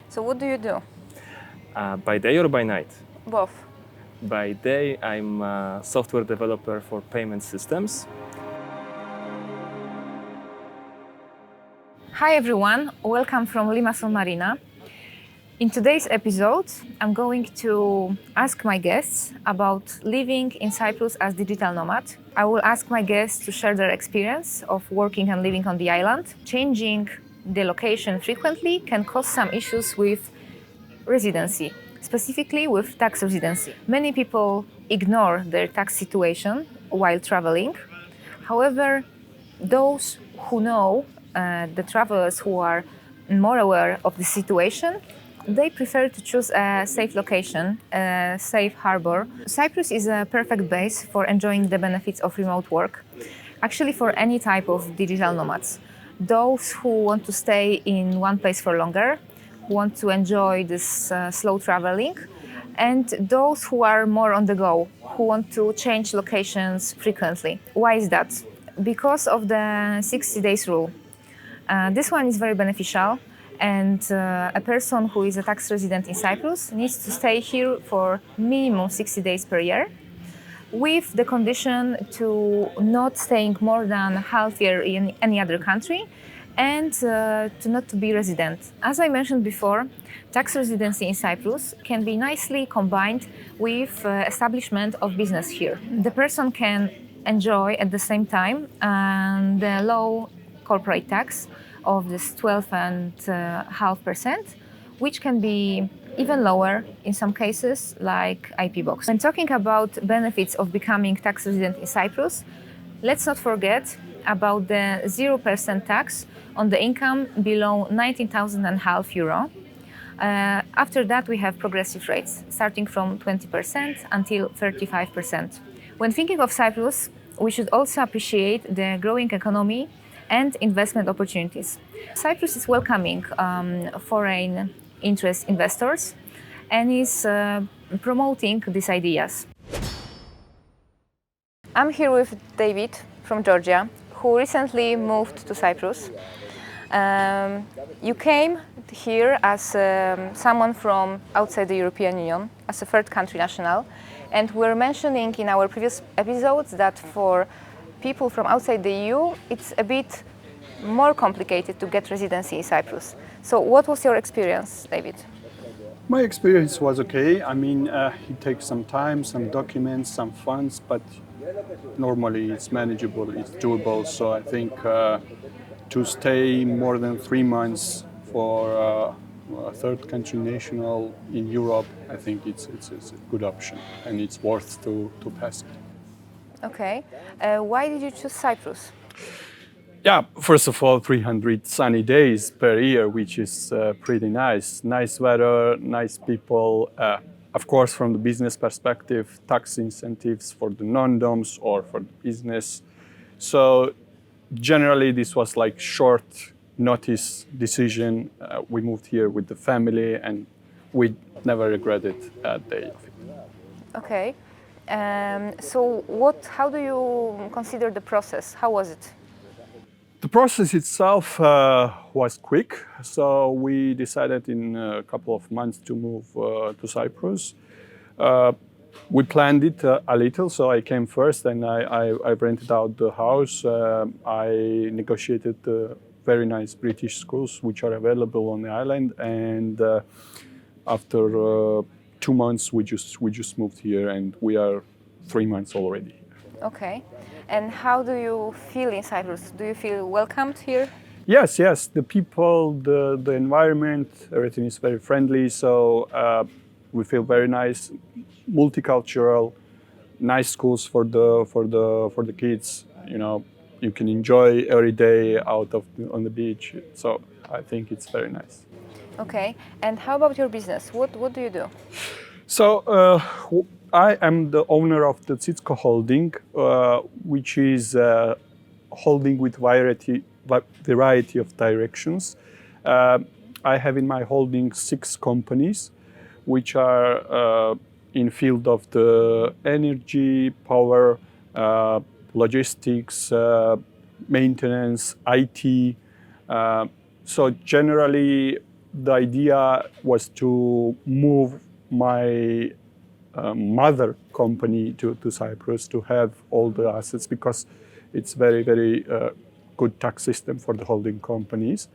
So what do you do? By day or by night? Both. By day, I'm a software developer for payment systems. Hi everyone, welcome from Limassol Marina. In today's episode, I'm going to ask my guests about living in Cyprus as digital nomad. I will ask my guests to share their experience of working and living on the island. Changing the location frequently can cause some issues with residency, specifically with tax residency. Many people ignore their tax situation while traveling. However, those who know, the travelers who are more aware of the situation, they prefer to choose a safe location, a safe harbor. Cyprus is a perfect base for enjoying the benefits of remote work, actually for any type of digital nomads. Those who want to stay in one place for longer, who want to enjoy this slow traveling, and those who are more on the go, who want to change locations frequently. Why is that? Because of the 60 days rule. This one is very beneficial, and a person who is a tax resident in Cyprus needs to stay here for minimum 60 days per year, with the condition to not staying more than half year in any other country, and to not to be resident. As I mentioned before, tax residency in Cyprus can be nicely combined with establishment of business here. The person can enjoy at the same time the low corporate tax of this 12.5%, which can be even lower in some cases, like IP box. When talking about benefits of becoming tax resident in Cyprus, let's not forget about the 0% tax on the income below 19,500 euro. After that, we have progressive rates, starting from 20% until 35%. When thinking of Cyprus, we should also appreciate the growing economy and investment opportunities. Cyprus is welcoming foreign interest investors and is promoting these ideas. I'm here with David from Georgia, who recently moved to Cyprus. You came here as someone from outside the European Union, as a third country national, and we're mentioning in our previous episodes that for people from outside the EU, it's a bit more complicated to get residency in Cyprus. So what was your experience, David? My experience was okay. I mean, it takes some time, some documents, some funds, but normally it's manageable, it's doable. So I think to stay more than 3 months for a third country national in Europe, I think it's a good option and it's worth to pass it. Okay. Why did you choose Cyprus? Yeah, first of all, 300 sunny days per year, which is pretty nice. Nice weather, nice people. Of course, from the business perspective, tax incentives for the non-doms or for the business. So generally, this was like short notice decision. We moved here with the family and we never regretted a day of it. Okay. So how do you consider the process? How was it? The process itself was quick, so we decided in a couple of months to move to Cyprus. We planned it a little, so I came first and I rented out the house. I negotiated very nice British schools which are available on the island, and after 2 months we just moved here, and we are 3 months already. Okay. And how do you feel in Cyprus? Do you feel welcomed here? Yes. The people, the environment, everything is very friendly. So we feel very nice, multicultural, nice schools for the kids. You know, you can enjoy every day on the beach. So I think it's very nice. Okay. And how about your business? What do you do? So I am the owner of the Tsitskishvili holding, which is a holding with variety of directions. I have in my holding 6 companies, which are in field of the energy, power, logistics, maintenance, IT. So generally, the idea was to move my mother company to Cyprus to have all the assets, because it's very, very good tax system for the holding companies.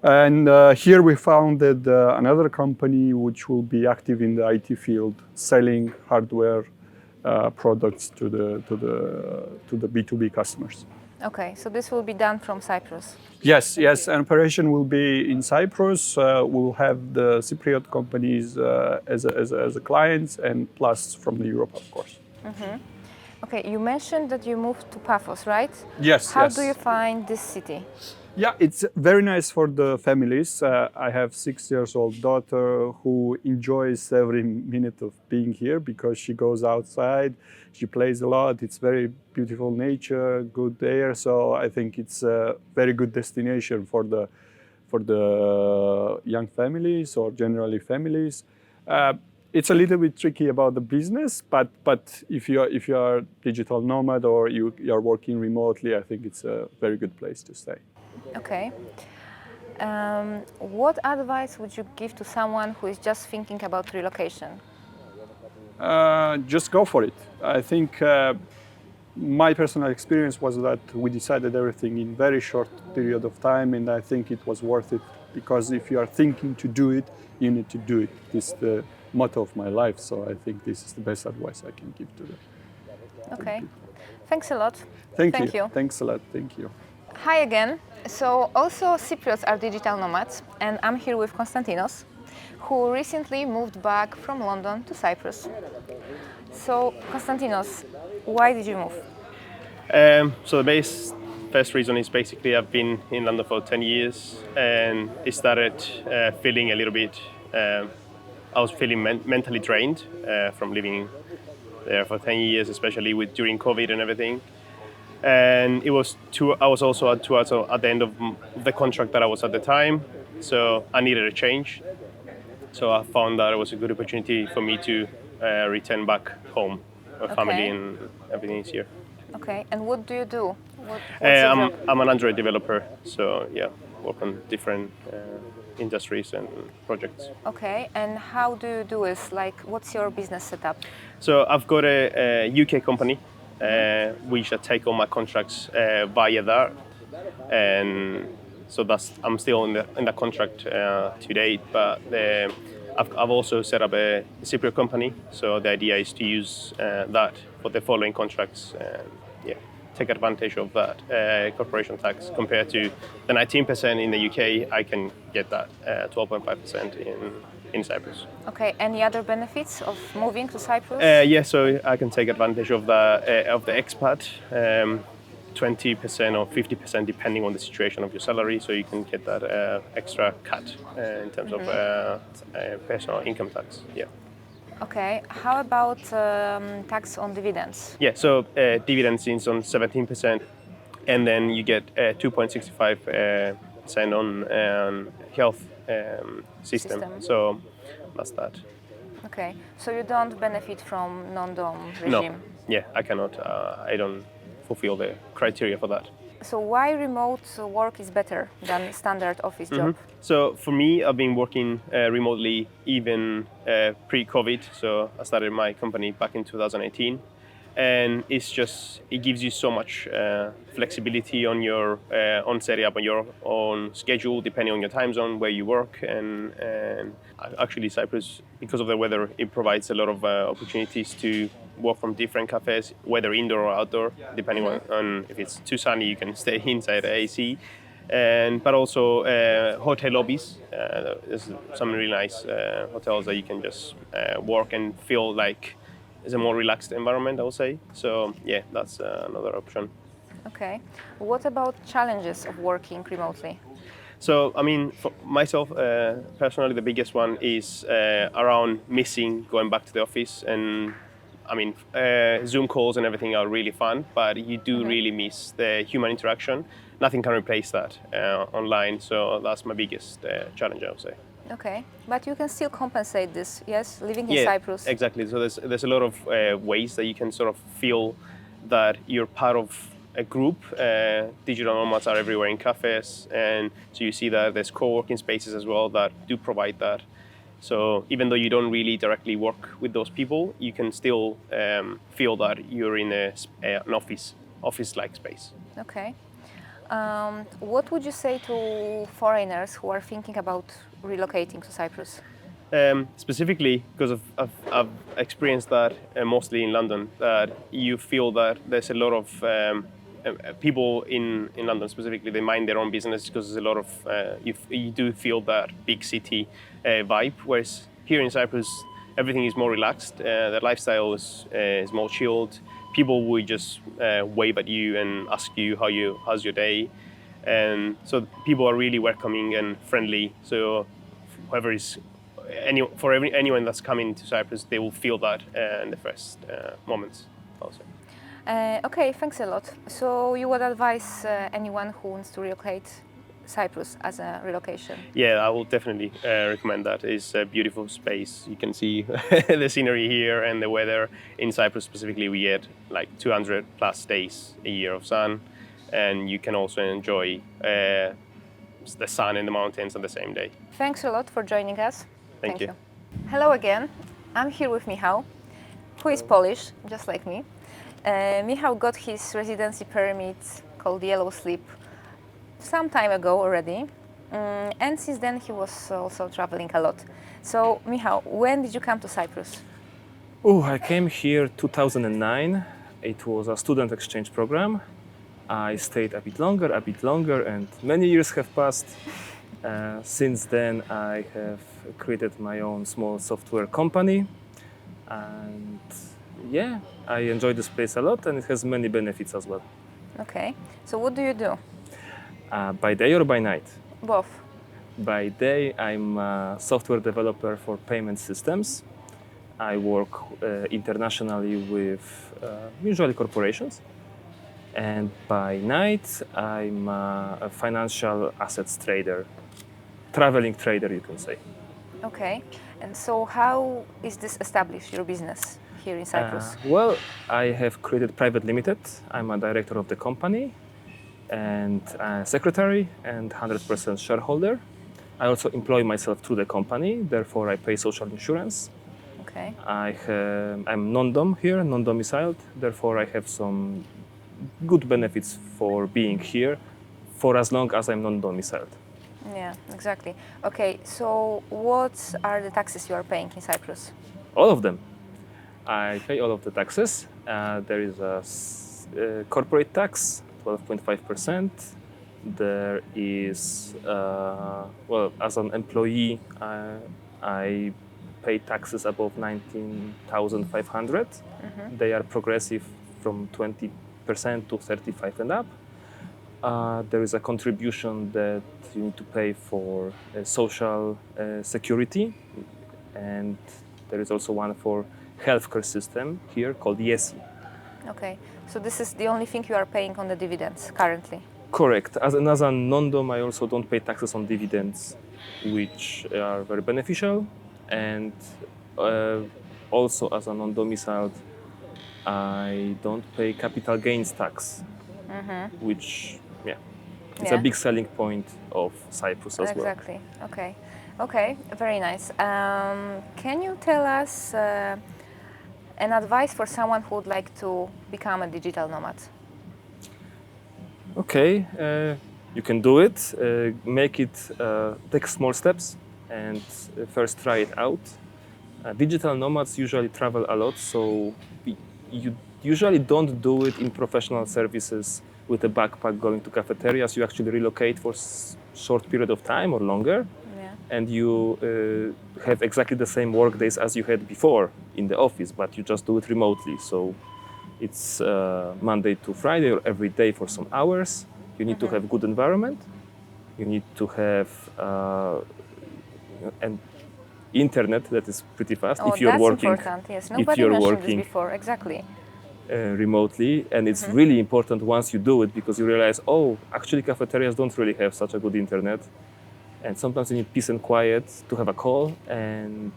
And here we founded another company which will be active in the IT field, selling hardware products to the B2B customers. Okay, so this will be done from Cyprus. Yes, yes. An operation will be in Cyprus. We'll have the Cypriot companies as a clients, and plus from Europe, of course. Okay, you mentioned that you moved to Paphos, right? Yes. How yes. do you find this city? Yeah, it's very nice for the families. I have 6-year-old daughter who enjoys every minute of being here because she goes outside, she plays a lot. It's very beautiful nature, good air. So I think it's a very good destination for the young families or generally families. It's a little bit tricky about the business, but if you are digital nomad or you are working remotely, I think it's a very good place to stay. Okay. What advice would you give to someone who is just thinking about relocation? Just go for it. I think my personal experience was that we decided everything in very short period of time, and I think it was worth it, because if you are thinking to do it, you need to do it. This is the motto of my life, so I think this is the best advice I can give to them. Okay. Thanks a lot. Thank you. Thanks a lot. Thank you. Hi again. So also Cypriots are digital nomads, and I'm here with Konstantinos, who recently moved back from London to Cyprus. So Konstantinos, why did you move? So the first reason is basically I've been in London for 10 years, and it started feeling a little bit, I was feeling mentally drained from living there for 10 years, especially during COVID and everything. And I was also at the end of the contract that I was at the time, so I needed a change. So I found that it was a good opportunity for me to return back home. My family and everything is here. Okay, and what do you do? What's your job? I'm an Android developer, so yeah, work on different industries and projects. Okay, and how do you do this? Like, what's your business setup? So I've got a UK company, which I take all my contracts via that, and so I'm still in the contract to date. But I've also set up a Cypriot company, so the idea is to use that for the following contracts. Take advantage of that corporation tax compared to the 19% in the UK. I can get that 12.5% in Cyprus. Okay, any other benefits of moving to Cyprus? Yeah, so I can take advantage of the expat, 20% or 50% depending on the situation of your salary. So you can get that extra cut in terms of personal income tax. Yeah. Okay, how about tax on dividends? Yeah, so dividends is on 17%, and then you get 2.65% on health system. So that's that. Okay, so you don't benefit from non-dom regime? No, yeah, I cannot. I don't fulfill the criteria for that. So why remote work is better than standard office job? So for me, I've been working remotely even pre-COVID. So I started my company back in 2018, and it gives you so much flexibility on your own setup, on your own schedule, depending on your time zone where you work. And actually, Cyprus, because of the weather, it provides a lot of opportunities to work from different cafes, whether indoor or outdoor, depending on if it's too sunny, you can stay inside the AC. But also hotel lobbies. There's some really nice hotels that you can just work and feel like it's a more relaxed environment, I would say. So yeah, that's another option. Okay. What about challenges of working remotely? So, I mean, for myself, personally, the biggest one is around missing going back to the office. And I mean, Zoom calls and everything are really fun, but you do really miss the human interaction. Nothing can replace that online. So that's my biggest challenge, I would say. Okay, but you can still compensate this, yes, living in Cyprus. Exactly. So there's a lot of ways that you can sort of feel that you're part of a group. Digital nomads are everywhere in cafes, and so you see that there's co-working spaces as well that do provide that. So even though you don't really directly work with those people, you can still feel that you're in an office-like space. Okay. What would you say to foreigners who are thinking about relocating to Cyprus? Specifically, because I've experienced that mostly in London, that you feel that there's a lot of people in London specifically, they mind their own business because there's a lot of, you do feel that big city vibe, whereas here in Cyprus, everything is more relaxed, the lifestyle is more chilled, people will just wave at you and ask you how's your day, and so people are really welcoming and friendly, so whoever is, anyone that's coming to Cyprus, they will feel that in the first moments also. Okay, thanks a lot. So you would advise anyone who wants to relocate Cyprus as a relocation? Yeah, I will definitely recommend that. It's a beautiful space. You can see the scenery here and the weather. In Cyprus specifically, we get like 200 plus days a year of sun, and you can also enjoy the sun in the mountains on the same day. Thanks a lot for joining us. Thank you. Hello again. I'm here with Michal, who is Polish, just like me. Michal got his residency permit called Yellow Slip some time ago already, and since then he was also traveling a lot. So, Michal, when did you come to Cyprus? Oh, I came here 2009. It was a student exchange program. I stayed a bit longer, and many years have passed. Since then, I have created my own small software company, and yeah, I enjoy this place a lot, and it has many benefits as well. Okay, so what do you do? By day or by night? Both. By day, I'm a software developer for payment systems. I work internationally with usually corporations. And by night, I'm a financial assets trader, traveling trader, you can say. Okay, and so how is this established, your business here in Cyprus? Well, I have created private limited. I'm a director of the company and a secretary and 100% shareholder. I also employ myself through the company, therefore I pay social insurance. Okay. I'm non-dom here, non-domiciled, therefore I have some good benefits for being here for as long as I'm non-domiciled. Yeah, exactly. Okay, so what are the taxes you are paying in Cyprus? All of them. I pay all of the taxes. There is a corporate tax, 12.5%. There is, well, as an employee, I pay taxes above 19,500. Mm-hmm. They are progressive from 20% to 35 and up. There is a contribution that you need to pay for social security, and there is also one for healthcare system here called YESI. Okay, so this is the only thing you are paying on the dividends currently? Correct. As a non-dom, I also don't pay taxes on dividends, which are very beneficial, and also as a non-domiciled, I don't pay capital gains tax, mm-hmm. which, yeah, it's a big selling point of Cyprus as well. Exactly. Okay. Okay. Very nice. Can you tell us an advice for someone who would like to become a digital nomad? Okay, you can do it. Make it, take small steps, and first try it out. Digital nomads usually travel a lot, so you usually don't do it in professional services with a backpack going to cafeterias. You actually relocate for short period of time or longer, and you have exactly the same work days as you had before in the office, but you just do it remotely. So it's Monday to Friday or every day for some hours. You need to have good environment. You need to have an internet that is pretty fast if you're working. That's important. Yes, nobody mentioned this before. Exactly. Remotely, and it's really important once you do it, because you realize, oh, actually cafeterias don't really have such a good internet, and sometimes you need peace and quiet to have a call, and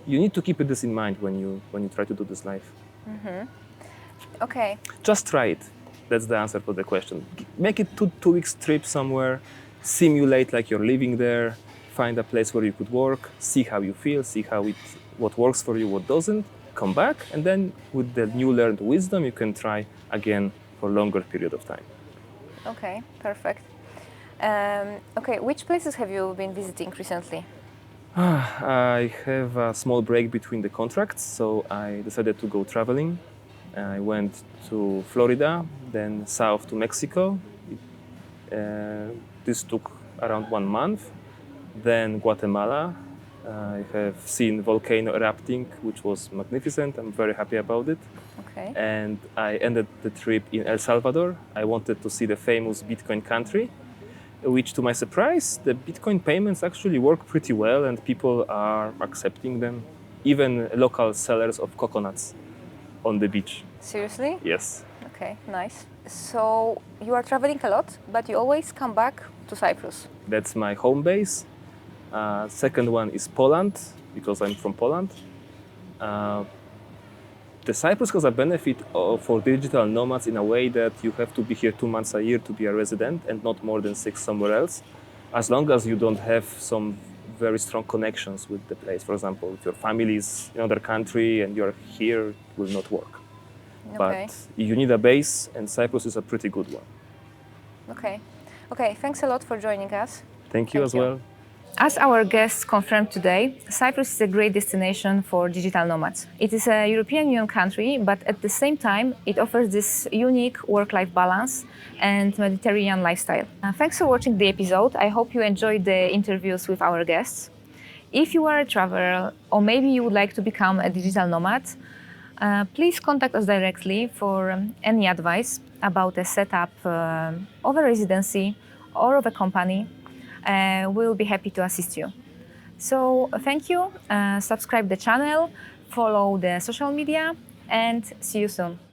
you need to keep this in mind when you try to do this live. Okay. Just try it. That's the answer to the question. Make it 2 weeks trip somewhere, simulate like you're living there, find a place where you could work, see how you feel, see what works for you, what doesn't, come back, and then with the new learned wisdom, you can try again for a longer period of time. Okay, perfect. Okay, which places have you been visiting recently? I have a small break between the contracts, so I decided to go traveling. I went to Florida, then south to Mexico. This took around 1 month. Then Guatemala. I have seen volcano erupting, which was magnificent. I'm very happy about it. Okay. And I ended the trip in El Salvador. I wanted to see the famous Bitcoin country, which to my surprise, the Bitcoin payments actually work pretty well and people are accepting them. Even local sellers of coconuts on the beach. Seriously? Yes. Okay, nice. So you are traveling a lot, but you always come back to Cyprus. That's my home base. Second one is Poland, because I'm from Poland. The Cyprus has a benefit for digital nomads in a way that you have to be here 2 months a year to be a resident and not more than 6 somewhere else, as long as you don't have some very strong connections with the place. For example, if your family is in another country and you're here, it will not work. Okay. But you need a base, and Cyprus is a pretty good one. Okay. Okay, thanks a lot for joining us. Thank you Thank as you. well. As our guests confirmed today, Cyprus is a great destination for digital nomads. It is a European Union country, but at the same time, it offers this unique work-life balance and Mediterranean lifestyle. Thanks for watching the episode. I hope you enjoyed the interviews with our guests. If you are a traveler, or maybe you would like to become a digital nomad, please contact us directly for any advice about a setup of a residency or of a company. We'll be happy to assist you. So thank you, subscribe the channel, follow the social media, and see you soon.